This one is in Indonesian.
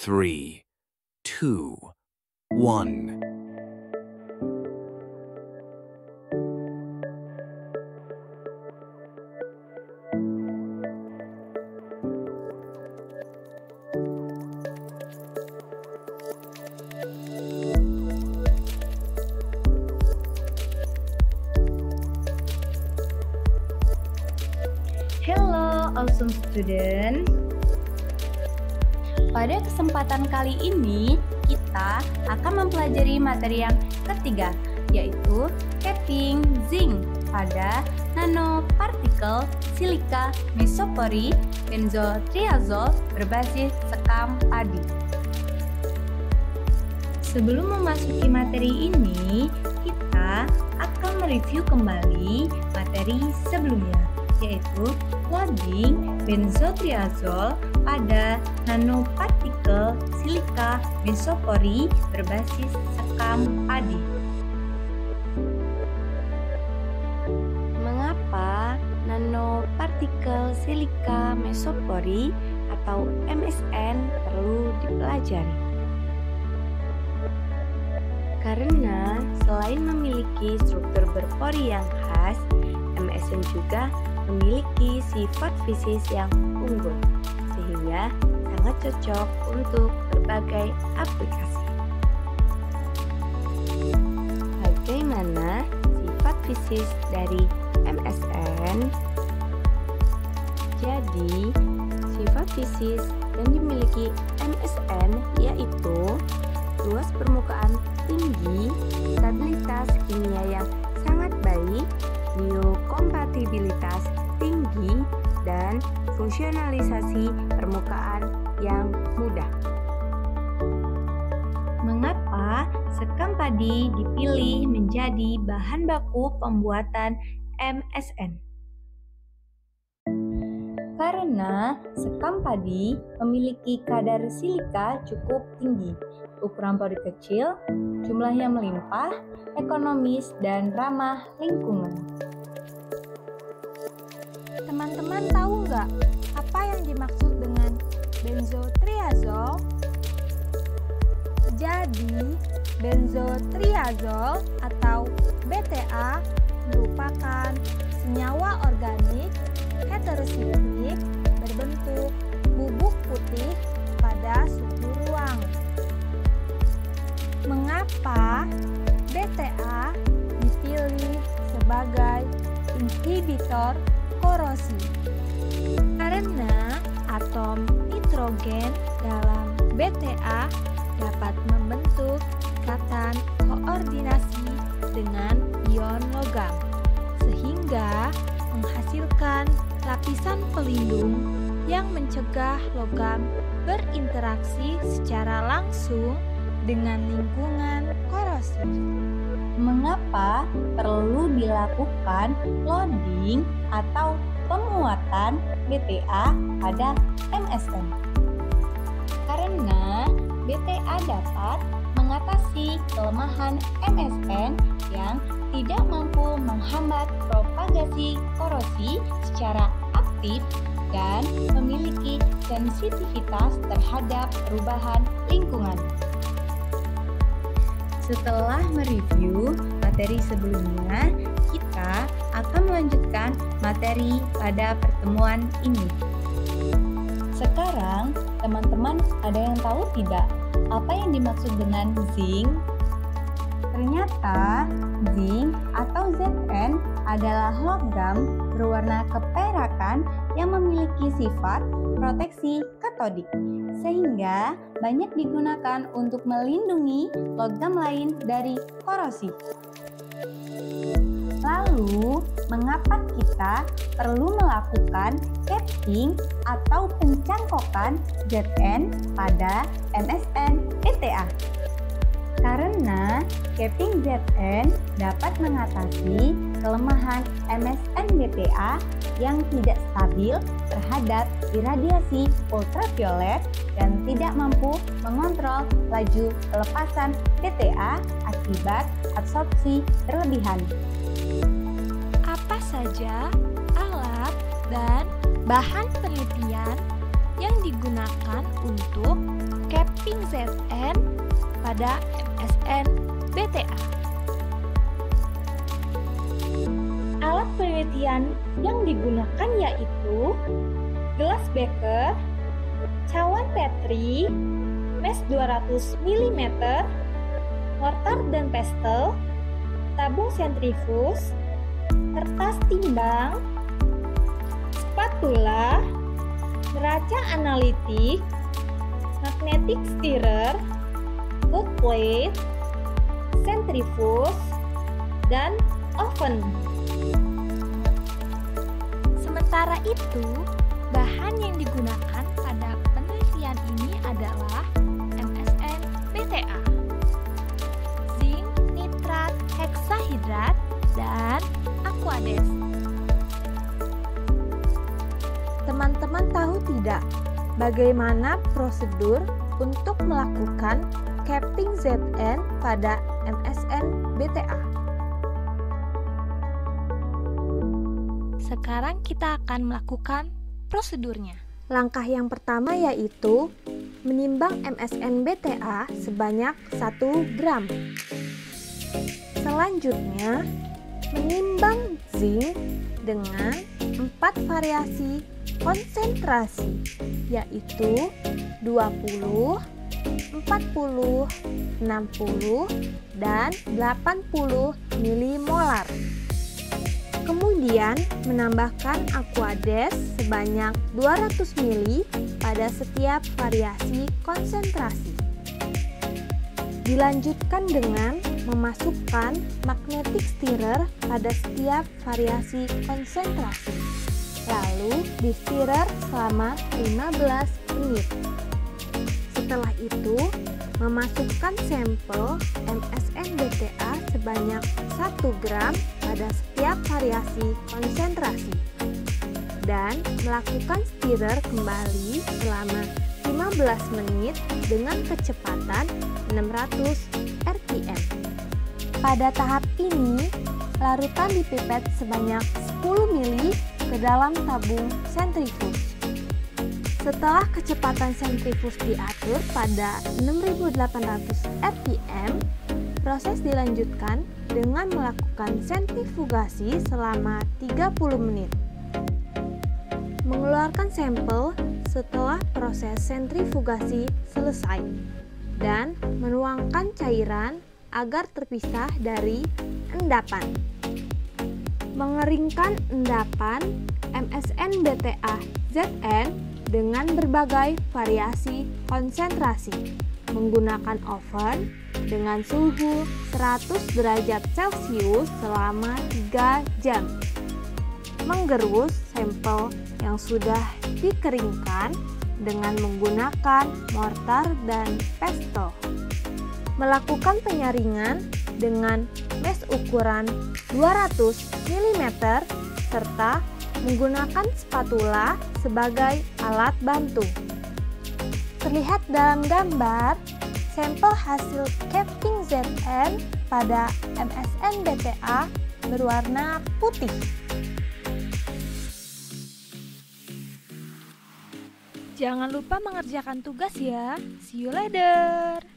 3, 2, 1. Hello, awesome student. Pada kesempatan kali ini, kita akan mempelajari materi yang ketiga, yaitu capping zinc pada nanopartikel silika mesopori benzotriazol berbasis sekam padi. Sebelum memasuki materi ini, kita akan mereview kembali materi sebelumnya, yaitu loading benzotriazol pada nanopartikel silika mesopori berbasis sekam padi. Mengapa nanopartikel silika mesopori atau MSN perlu dipelajari? Karena selain memiliki struktur berpori yang khas, MSN juga memiliki sifat fisis yang unggul, sehingga sangat cocok untuk berbagai aplikasi. Bagaimana sifat fisis dari MSN? Jadi, sifat fisis yang dimiliki MSN yaitu luas permukaan tinggi, stabilitas kimia yang sangat baik, biokompatibilitas tinggi, dan fungsionalisasi permukaan yang mudah. Mengapa sekam padi dipilih menjadi bahan baku pembuatan MSN? Karena sekam padi memiliki kadar silika cukup tinggi, ukuran pori kecil, jumlah yang melimpah, ekonomis, dan ramah lingkungan. Teman-teman tahu nggak apa yang dimaksud dengan benzotriazol? Jadi, benzotriazol atau BTA merupakan senyawa organik heterosiklik berbentuk bubuk putih pada suhu ruang. Mengapa BTA dipilih sebagai inhibitor korosi? Karena atom nitrogen dalam BTA dapat membentuk ikatan koordinasi dengan ion logam, sehingga menghasilkan lapisan pelindung yang mencegah logam berinteraksi secara langsung dengan lingkungan korosif. Mengapa perlu dilakukan loading atau pemuatan BTA pada MSN? Karena BTA dapat mengatasi kelemahan MSN yang tidak mampu menghambat propagasi korosi secara aktif dan memiliki sensitivitas terhadap perubahan lingkungan. Setelah mereview materi sebelumnya, kita akan melanjutkan materi pada pertemuan ini. Sekarang, teman-teman ada yang tahu tidak apa yang dimaksud dengan zinc? Ternyata zinc atau Zn adalah logam berwarna keperakan yang memiliki sifat proteksi katodik, sehingga banyak digunakan untuk melindungi logam lain dari korosi. Lalu, mengapa kita perlu melakukan capping atau pencangkokan Zn pada MSN BTA? Karena capping Zn dapat mengatasi kelemahan MSN BTA yang tidak stabil terhadap iradiasi ultraviolet dan tidak mampu mengontrol laju pelepasan BTA akibat absorpsi berlebihan. Apa saja alat dan bahan penelitian yang digunakan untuk capping capping ZN pada MSN BTA. Alat penelitian yang digunakan yaitu gelas beker, cawan Petri, mes 200 mm, mortar dan pestle, tabung sentrifuge, kertas timbang, spatula, neraca analitik, magnetic stirrer, hot plate, sentrifuge, dan oven. Sementara itu, bahan yang digunakan pada penelitian ini adalah MSN BTA, zinc nitrat heksahidrat, dan Aquades. Teman-teman tahu tidak bagaimana prosedur untuk melakukan capping ZN pada MSN BTA? Sekarang kita akan melakukan prosedurnya. Langkah yang pertama yaitu menimbang MSN BTA sebanyak 1 gram. Selanjutnya, menimbang zinc dengan 4 variasi konsentrasi, yaitu 20, 40, 60, dan 80 milimolar. Kemudian menambahkan Aquades sebanyak 200 ml pada setiap variasi konsentrasi. Dilanjutkan dengan memasukkan magnetic stirrer pada setiap variasi konsentrasi. Lalu di-stirrer selama 15 menit. Setelah itu, memasukkan sampel MSN BTA sebanyak 1 gram pada setiap variasi konsentrasi dan melakukan stirrer kembali selama 15 menit dengan kecepatan 600 rpm. Pada tahap ini, larutan dipipet sebanyak 10 ml ke dalam tabung sentrifuge. Setelah kecepatan sentrifuge diatur pada 6800 rpm, proses dilanjutkan dengan melakukan sentrifugasi selama 30 menit. Mengeluarkan sampel setelah proses sentrifugasi selesai dan menuangkan cairan agar terpisah dari endapan. Mengeringkan endapan MSN BTA ZN dengan berbagai variasi konsentrasi menggunakan oven dengan suhu 100 derajat Celcius selama 3 jam. Menggerus sampel yang sudah dikeringkan dengan menggunakan mortar dan pestle. Melakukan penyaringan dengan mes ukuran 200 mm serta menggunakan spatula sebagai alat bantu. Terlihat dalam gambar, sampel hasil capping ZN pada MSN BTA berwarna putih. Jangan lupa mengerjakan tugas ya. See you later.